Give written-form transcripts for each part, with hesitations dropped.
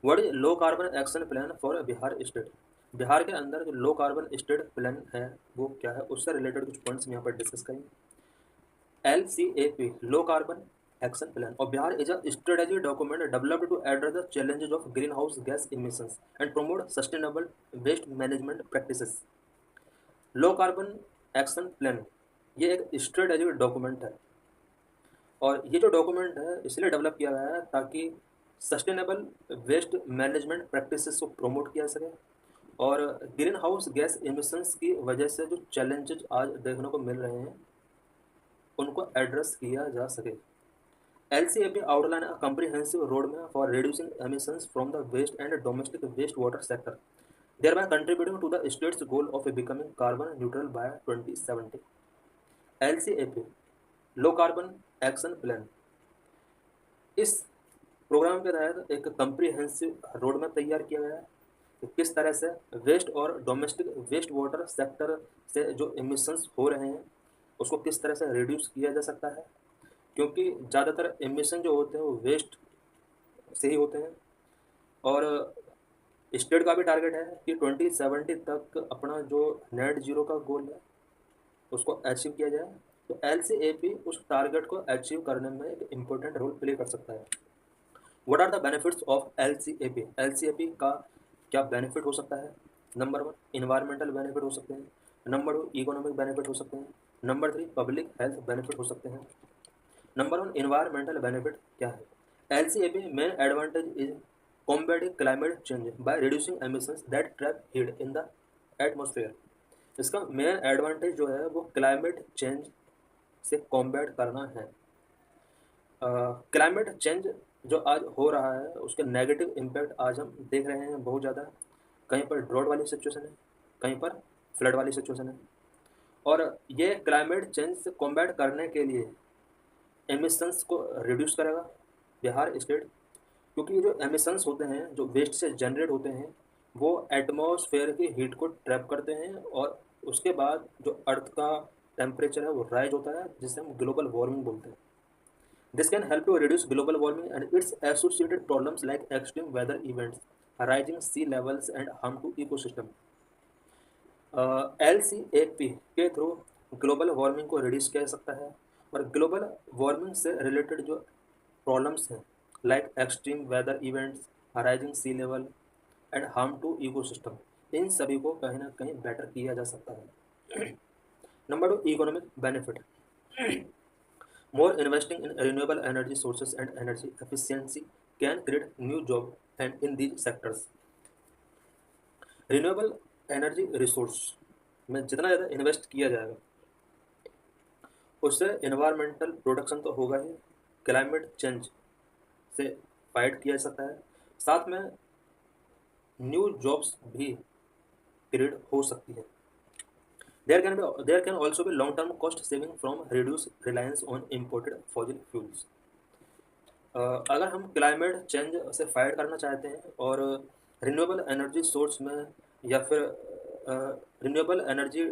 What is low carbon action plan for Bihar state? Bihar के अंदर जो लो कार्बन स्टेट प्लान है वो क्या है, उससे रिलेटेड कुछ पॉइंट्स हम यहाँ पर डिस्कस करेंगे। LCAP, low carbon action plan of Bihar is a strategy document developed to address the challenges of greenhouse gas emissions and promote sustainable waste management practices. Low carbon action plan ये एक strategic document है, और ये जो document है इसलिए develop किया गया है ताकि सस्टेनेबल वेस्ट मैनेजमेंट प्रैक्टिसेस को प्रमोट किया सके, और ग्रीन हाउस गैस एमिशंस की वजह से जो चैलेंजेस आज देखने को मिल रहे हैं उनको एड्रेस किया जा सके। LCAP outline a comprehensive roadmap for reducing emissions from the waste and domestic wastewater sector, thereby contributing to the state's goal of becoming carbon neutral by 2070. LCAP, low carbon action plan, इस programme के तहत एक comprehensive road map तैयार किया गया है कि किस तरह से वेस्ट और डोमेस्टिक वेस्ट वाटर सेक्टर से जो एमिशंस हो रहे हैं उसको किस तरह से रिड्यूस किया जा सकता है, क्योंकि ज़्यादातर एमिशन जो होते हैं वो वेस्ट से ही होते हैं। और स्टेट का भी टारगेट है कि 2070 तक अपना जो नेट जीरो का गोल है उसको अचीव किया जाए। तो LCAP उस टारगेट को अचीव करने में एक इम्पोर्टेंट रोल प्ले कर सकता है। What are the benefits of LCAP? LCAP का क्या बेनिफिट हो सकता है? नंबर 1, इन्वायरमेंटल बेनिफिट हो सकते हैं। नंबर 2, इकोनॉमिक बेनिफिट हो सकते हैं। नंबर 3, पब्लिक हेल्थ बेनिफिट हो सकते हैं। नंबर 1, इन्वायरमेंटल बेनिफिट क्या है? LCAP main advantage is combating climate change by reducing emissions that trap heat in the atmosphere। इसका मेन एडवांटेज जो है वो क्लाइमेट चेंज से कॉम्बैट करना है। क्लाइमेट चेंज जो आज हो रहा है उसके नेगेटिव इम्पैक्ट आज हम देख रहे हैं बहुत ज़्यादा। कहीं पर ड्रॉट वाली सिचुएशन है, कहीं पर फ्लड वाली सिचुएशन है, और ये क्लाइमेट चेंज से कॉम्बैट करने के लिए एमिशंस को रिड्यूस करेगा बिहार स्टेट, क्योंकि ये जो एमिशंस होते हैं जो वेस्ट से जनरेट होते हैं वो एटमॉस्फेयर की हीट को ट्रैप करते हैं, और उसके बाद जो अर्थ का टेम्परेचर है वो राइज होता है जिसे हम ग्लोबल वार्मिंग बोलते हैं। This can help to reduce global warming and its associated problems like extreme weather events, rising sea levels and harm to ecosystem. LCAP के थ्रू ग्लोबल वार्मिंग को रिड्यूस किया जा सकता है, और ग्लोबल वार्मिंग से रिलेटेड जो प्रॉब्लम्स हैं like extreme weather events, rising sea level and harm to ecosystem, इन सभी को कहीं ना कहीं बेटर किया जा सकता है। Number 2, economic benefit. More investing in renewable energy sources and energy efficiency can create new job and in these sectors. Renewable energy resource में जितना ज़्यादा इन्वेस्ट किया जाएगा उससे इन्वायरमेंटल प्रोडक्शन तो होगा ही, क्लाइमेट चेंज से फाइट किया जा सकता है, साथ में न्यू जॉब्स भी क्रिएट हो सकती है। There can also be long term cost saving from reduce reliance on imported fossil fuels. अगर हम क्लाइमेट चेंज से फाइट करना चाहते हैं और रिन्यूएबल एनर्जी सोर्स में या फिर रिन्यूएबल एनर्जी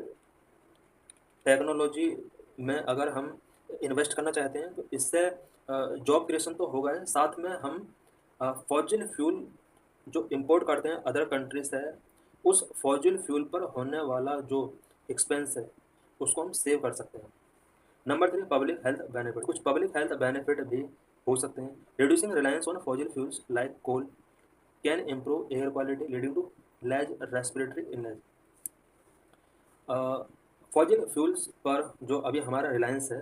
टेक्नोलॉजी में अगर हम इन्वेस्ट करना चाहते हैं तो इससे जॉब क्रिएशन तो होगा है, साथ में हम फॉसिल फ्यूल जो इंपोर्ट करते हैं अदर कंट्रीज से उस फॉसिल फ्यूल पर होने वाला जो एक्सपेंस है उसको हम सेव कर सकते हैं। Number 3, public health benefit. कुछ पब्लिक हेल्थ बेनिफिट भी हो सकते हैं। Reducing reliance on fossil fuels like coal can improve air quality leading to less respiratory illness. Fossil fuels पर जो अभी हमारा रिलायंस है,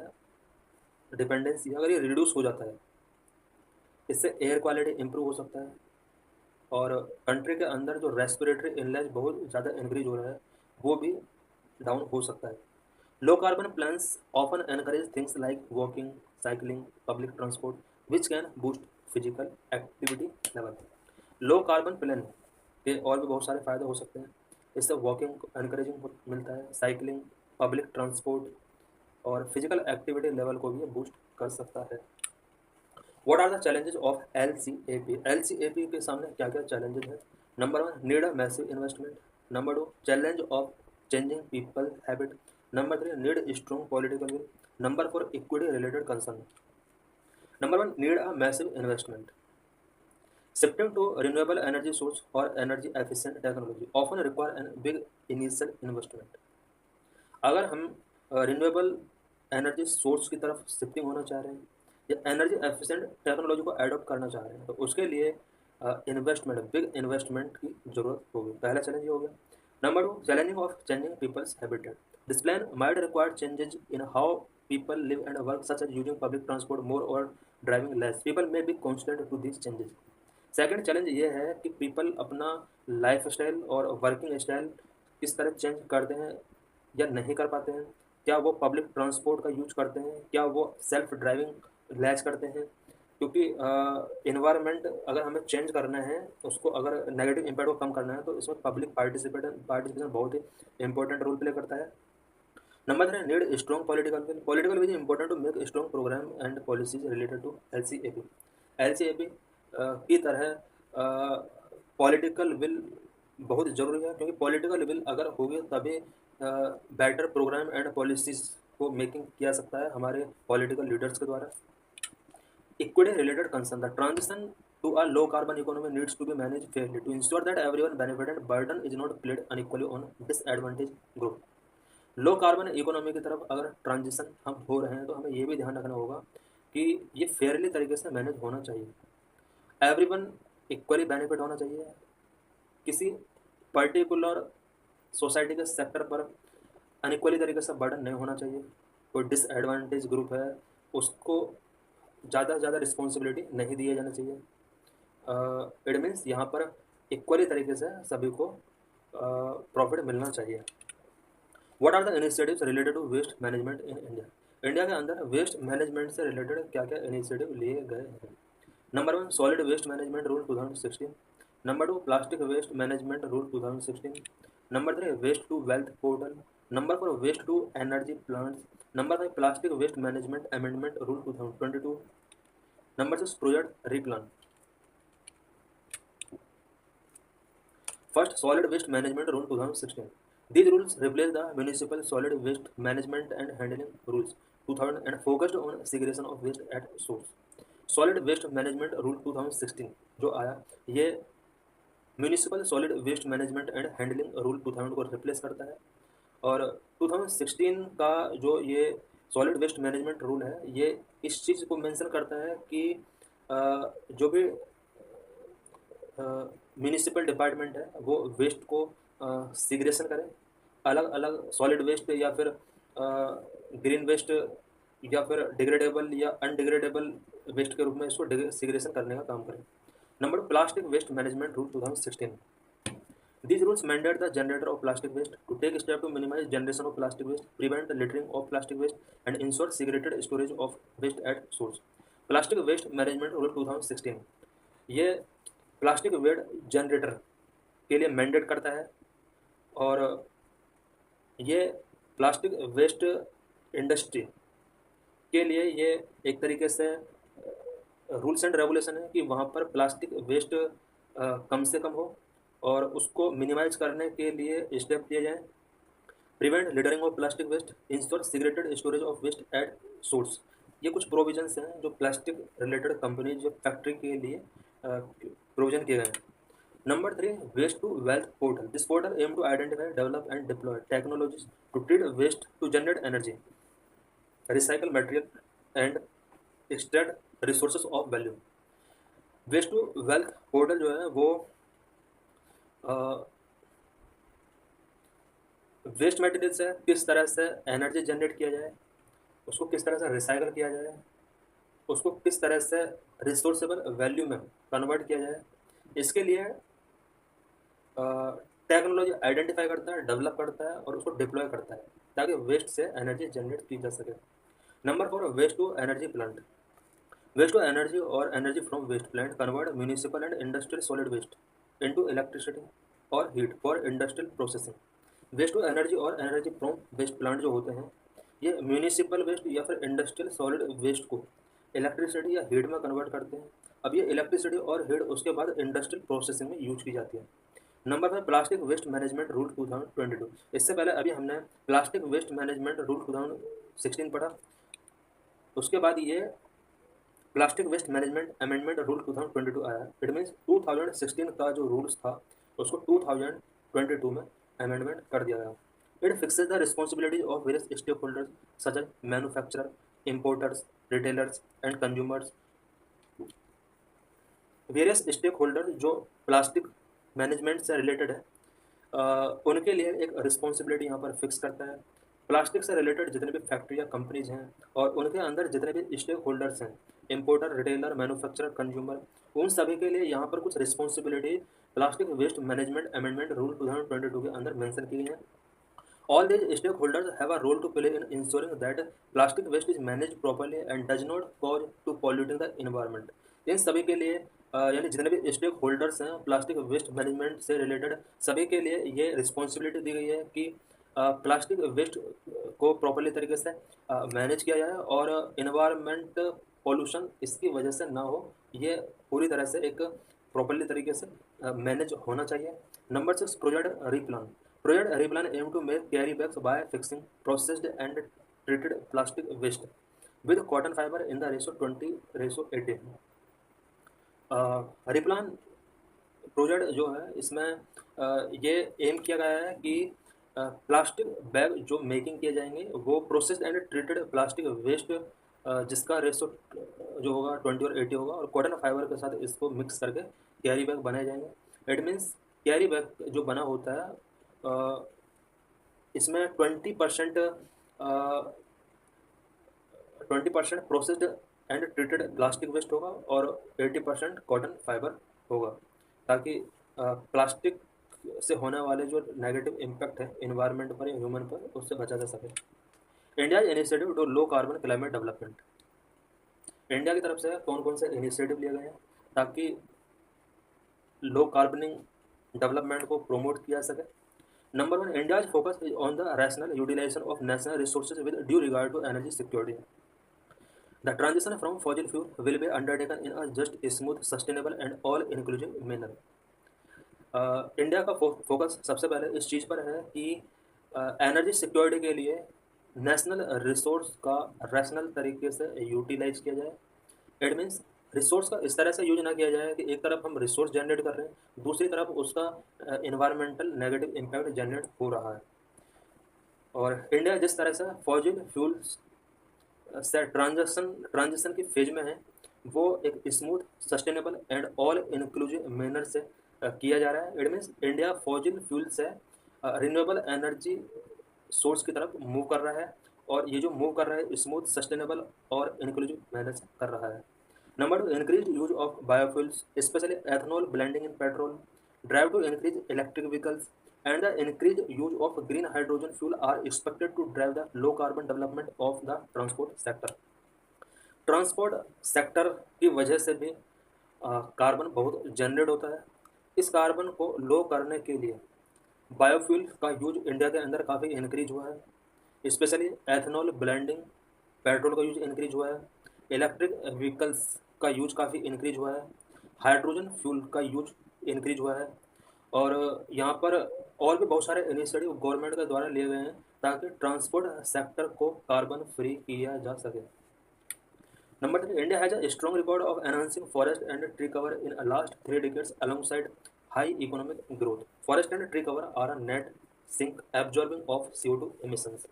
डिपेंडेंसी, अगर ये रिड्यूस हो जाता है इससे एयर क्वालिटी इंप्रूव हो सकता है, और कंट्री के अंदर जो रेस्पिरेटरी इलनेस बहुत ज़्यादा इंक्रीज हो रहा है वो भी डाउन हो सकता है। Low carbon plans often encourage things like walking, cycling, public transport which can boost physical activity level. Low carbon plan के और भी बहुत सारे फायदे हो सकते हैं। इससे वॉकिंग को एनकरेजिंग मिलता है, साइकिलिंग, पब्लिक ट्रांसपोर्ट और फिजिकल एक्टिविटी लेवल को भी बूस्ट कर सकता है। What are the challenges of LCAP? LCAP के सामने क्या क्या चैलेंजेस हैं? Number 1, need a massive investment. Number 2, challenge of changing people habit. Number 3, need strong political will. Number 4, equity related concern. Number 1, need a massive investment. Shifting to renewable energy source or energy efficient technology often require a big initial investment. अगर हम renewable energy source की तरफ shifting होना चाह रहे हैं या energy efficient technology को एडॉप्ट करना चाह रहे हैं तो उसके लिए इन्वेस्टमेंट बिग इन्वेस्टमेंट की जरूरत होगी। पहला चैलेंज ये हो गया। Number two, challenging of changing people's habitat. This plan might require changes in how people live and work such as using public transport more और driving less. People may be constant to this changes. Second challenge ये है कि people अपना life style और working style किस तरह change करते हैं या नहीं कर पाते हैं। क्या वो पब्लिक ट्रांसपोर्ट का यूज करते हैं, क्या वो सेल्फ ड्राइविंग लैच करते हैं, क्योंकि इन्वायरमेंट अगर हमें चेंज करना है, उसको अगर नेगेटिव इम्पैक्ट को कम करना है तो इसमें पब्लिक पार्टिसिपेशन बहुत ही इंपॉर्टेंट रोल प्ले करता है। Number three, need strong political will important to make strong program and policies related to L C A P की तरह पॉलिटिकल विल बहुत ज़रूरी है, क्योंकि पॉलिटिकल विल अगर होगी तभी बेटर प्रोग्राम एंड पॉलिसीज को मेकिंग किया सकता है हमारे पॉलिटिकल लीडर्स के द्वारा। Equity related concern, the transition to a low carbon economy needs to be managed fairly to ensure that everyone benefit and burden is not played unequally on disadvantaged group। Low carbon economy की तरफ अगर transition हम हो रहे हैं तो हमें ये भी ध्यान रखना होगा कि ये फेयरली तरीके से मैनेज होना चाहिए। एवरीवन इक्वली बेनिफिट होना चाहिए। किसी पर्टिकुलर सोसाइटी के सेक्टर पर अनइक्वली तरीके से बर्डन नहीं होना चाहिए। कोई डिसएडवांटेज ग्रुप है उसको ज़्यादा से ज़्यादा रिस्पॉन्सिबिलिटी नहीं दी जाना चाहिए। इट मीन्स यहाँ पर इक्वली तरीके से सभी को प्रॉफिट मिलना चाहिए। What are the initiatives related to waste management in India. India के अंदर वेस्ट मैनेजमेंट से रिलेटेड क्या क्या इनिशिएटिव लिए गए हैं। Number one, solid waste management rule 2016। Number two, plastic waste management rule 2016। Number three, waste to wealth portal. Number four, waste to energy plants. Number five, plastic waste management amendment rule 2022। Number six, project replan. First, solid waste management rule 2016. These rules replace the municipal solid waste management and handling rules 2000 and focused on segregation of waste at source. Solid waste management rule 2016 जो आया ये municipal solid waste management and handling rule 2000 को replace करता है। और 2016 का जो ये सॉलिड वेस्ट मैनेजमेंट रूल है ये इस चीज़ को मेंशन करता है कि जो भी म्यूनिसिपल डिपार्टमेंट है वो वेस्ट को सिग्रेशन करें, अलग अलग सॉलिड वेस्ट या फिर ग्रीन वेस्ट या फिर डिग्रेडेबल या अनडिग्रेडेबल वेस्ट के रूप में इसको सिग्रेशन करने का काम करें। Number plastic waste management rule 2016। These rules mandate the generator of plastic waste to take steps to minimize generation of plastic waste, prevent littering of plastic waste, and ensure segregated storage of waste at source. Plastic waste management rule 2016 ये plastic waste generator के लिए mandate करता है और ये plastic waste industry के लिए ये एक तरीके से रूल्स एंड रेगुलेशन है कि वहाँ पर प्लास्टिक वेस्ट कम से कम हो और उसको मिनिमाइज करने के लिए स्टेप लिए जाएं। Prevent littering of plastic waste, ensure segregated storage of waste at source. ये कुछ प्रोविजंस हैं जो प्लास्टिक रिलेटेड कंपनी जो फैक्ट्री के लिए प्रोविजन किए गए हैं। Number three, waste to wealth portal. This portal aim to identify, develop and deploy technologies to treat waste to generate energy, recycle material and extract resources of value. Waste to wealth portal जो है वो waste material से किस तरह से energy generate किया जाए, उसको किस तरह से रिसाइकल किया जाए, उसको किस तरह से रिसोर्सेबल वैल्यू में कन्वर्ट किया जाए, इसके लिए टेक्नोलॉजी आइडेंटिफाई करता है, डेवलप करता है और उसको डिप्लॉय करता है ताकि वेस्ट से एनर्जी जनरेट की जा सके। Number four, waste to energy plant. Waste to energy और energy from waste plant convert municipal and industrial solid waste into electricity और heat for industrial processing. Waste to energy और energy from waste plant जो होते हैं ये municipal waste या फिर industrial solid waste को इलेक्ट्रिसिटी या हीट में कन्वर्ट करते हैं। अब ये इलेक्ट्रिसिटी और हीट उसके बाद इंडस्ट्रियल प्रोसेसिंग में यूज की जाती है। Number five, plastic waste management rule 2022। इससे पहले अभी हमने प्लास्टिक वेस्ट मैनेजमेंट रूल 2016 पढ़ा, उसके बाद ये plastic waste management amendment rule 2022 आया। इट मीन्स 2016 का जो रूल्स था उसको 2022 में अमेंडमेंट कर दिया गया। It fixes the responsibilities of various stakeholders such as manufacturer, importers, retailers and consumers. Various stakeholder जो प्लास्टिक मैनेजमेंट से रिलेटेड है, उनके लिए एक रिस्पॉन्सिबिलिटी यहाँ पर फिक्स करता है। प्लास्टिक से रिलेटेड जितने भी फैक्ट्री या कंपनीज हैं और उनके अंदर जितने भी स्टेक होल्डर्स हैं, इंपोर्टर, रिटेलर, मैन्युफैक्चरर, कंज्यूमर, उन सभी के लिए यहाँ पर कुछ responsibility plastic waste management amendment rule 2022 के अंदर मेंशन की गई है। All these stakeholders have a role to play in ensuring that plastic waste is managed properly and does not cause to polluting the environment. इन सभी के लिए यानी जितने भी स्टेक होल्डर्स हैं प्लास्टिक वेस्ट मैनेजमेंट से रिलेटेड, सभी के लिए ये रिस्पॉन्सिबिलिटी दी गई है कि प्लास्टिक वेस्ट को प्रॉपरली तरीके से मैनेज किया जाए और इन्वायरमेंट पॉल्यूशन इसकी वजह से ना हो, ये पूरी तरह से एक प्रॉपरली तरीके से मैनेज होना चाहिए। Number 6, project replan. Project Replan aim to make carry bags by fixing processed and treated plastic waste with cotton fiber in the ratio 20:80। Replan project जो है इसमें ये एम किया गया है कि प्लास्टिक बैग जो मेकिंग किए जाएंगे वो processed and treated plastic waste जिसका रेशो जो होगा 20 और 80 होगा और कॉटन फाइबर के साथ इसको मिक्स करके कैरी बैग बनाए जाएंगे। इट मीन्स कैरी बैग जो बना होता है इसमें 20% processed and treated plastic waste होगा और 80% कॉटन फाइबर होगा, ताकि प्लास्टिक से होने वाले जो नेगेटिव इम्पैक्ट है इन्वायरमेंट पर या ह्यूमन पर उससे बचा जा सके। India initiative to low carbon climate development. India की तरफ से कौन कौन से इनिशिएटिव लिए गए हैं ताकि लो कार्बनिंग डेवलपमेंट को प्रोमोट किया जा सके। Number 1, India's focus is on the rational utilization of national resources with due regard to energy security. The transition from fossil fuel will be undertaken in a just, smooth, sustainable and all-inclusive manner. India का focus सबसे पहले इस चीज़ पर है कि energy security के लिए national resource का रैशनल तरीके से यूटिलाइज किया जाए। इट मीन्स रिसोर्स का इस तरह से यूज ना किया जाए कि एक तरफ हम रिसोर्स जनरेट कर रहे हैं, दूसरी तरफ उसका इन्वायरमेंटल नेगेटिव इम्पैक्ट जनरेट हो रहा है। और इंडिया जिस तरह से फॉसिल फ्यूल्स से ट्रांजिशन की फेज में है वो एक smooth, sustainable and all inclusive manner से किया जा रहा है। It means India fossil fuel से रिन्यूएबल एनर्जी सोर्स की तरफ मूव कर रहा है और ये जो मूव कर रहा है स्मूथ, सस्टेनेबल और इंक्लूसिव मैनर से कर रहा है। Number 2, increased use of biofuels, especially ethanol blending in petrol, drive to increase electric vehicles, and the increased use of green hydrogen fuel are expected to drive the low carbon development of the transport sector. Transport sector की वजह से भी carbon बहुत generate होता है। इस carbon को लो करने के लिए बायोफ्यूल का यूज इंडिया के अंदर काफ़ी इंक्रीज हुआ है, स्पेशली एथेनॉल ब्लेंडिंग, पेट्रोल का यूज इंक्रीज हुआ है, इलेक्ट्रिक व्हीकल्स का यूज काफ़ी इंक्रीज हुआ है, हाइड्रोजन फ्यूल का यूज इंक्रीज हुआ है और यहाँ पर और भी बहुत सारे इनिशिएटिव गवर्नमेंट के द्वारा लिए गए हैं ताकि ट्रांसपोर्ट सेक्टर को कार्बन फ्री किया जा सके। Number 3, India has a strong record of enhancing forest and tree cover in the last 3 decades alongside high economic growth. Forest and tree cover are a net sink absorbing of CO2 emissions.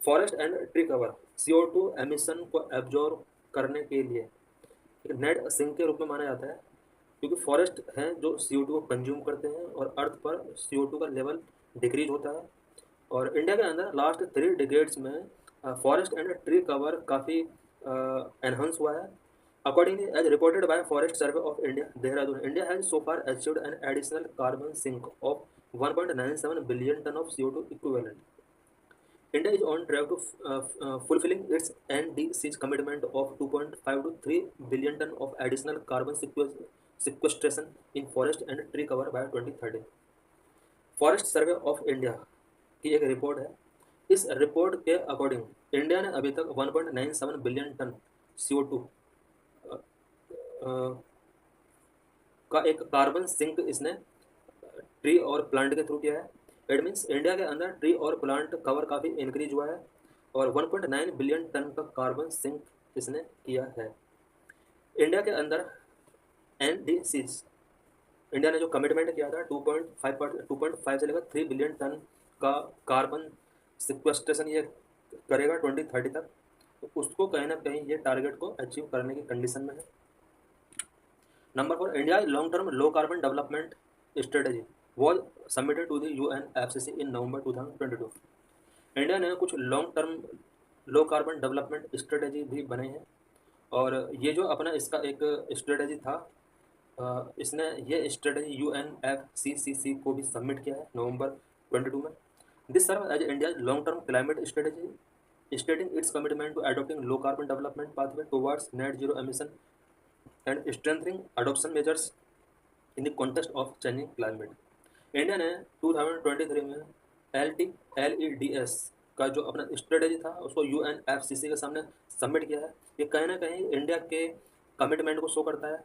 Forest and tree cover CO2 emission को absorb करने के लिए net sink के रूप में माना जाता है, क्योंकि फॉरेस्ट हैं जो CO2 को कंज्यूम करते हैं और अर्थ पर CO2 का लेवल डिक्रीज होता है। और इंडिया के अंदर लास्ट 3 डिकेड्स में फॉरेस्ट एंड ट्री कवर काफ़ी एनहांस हुआ है। Accordingly, as reported by Forest Survey of India, Dehradun, India has so far achieved an additional carbon sink of 1.97 billion ton of CO2 equivalent. India is on track to fulfilling its NDC's commitment of 2.5 to 3 billion ton of additional carbon sequestration in forest and tree cover by 2030. Forest survey of India की एक report है। इस report के according India ने अभी तक 1.97 billion ton CO2 का एक कार्बन सिंक इसने ट्री और प्लांट के थ्रू किया है। इट मीन्स इंडिया के अंदर ट्री और प्लांट कवर काफ़ी इंक्रीज हुआ है और 1.9 बिलियन टन का कार्बन सिंक इसने किया है। इंडिया के अंदर NDCs, इंडिया ने जो कमिटमेंट किया था 2.5 से लेकर 3 बिलियन टन का कार्बन सिक्वेस्ट्रेशन ये करेगा 2030 तक, तो उसको कहीं ना कहीं ये टारगेट को अचीव करने की कंडीशन में है। Number 4, India long term low carbon development strategy was submitted to the UNFCCC in November 2022। India ने कुछ long term low carbon development strategy भी बने हैं, और ये जो अपना इसका एक स्ट्रेटेजी था, इसने ये स्ट्रेटेजी UNFCCC को भी सबमिट किया है नवंबर 22 में। This serve as India long term climate strategy stating its commitment to adopting low carbon development pathway towards net zero emission and strengthening adoption measures in the context of changing climate. India ने 2023 में LEDS का जो अपना strategy था उसको UNFCCC के सामने submit किया है। ये कहीं ना कहीं इंडिया के कमिटमेंट को शो करता है,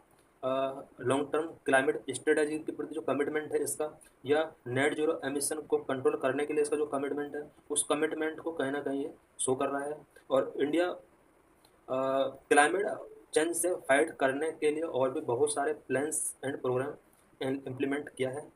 लॉन्ग टर्म क्लाइमेट स्ट्रेटेजी के प्रति जो कमिटमेंट है इसका, या नेट जीरो एमिशन को कंट्रोल करने के लिए इसका जो कमिटमेंट है, उस कमिटमेंट को कहीं ना कहीं ये शो कर रहा है। और इंडिया क्लाइमेट चेंज से फाइट करने के लिए और भी बहुत सारे प्लान्स एंड प्रोग्राम इम्प्लीमेंट किया है।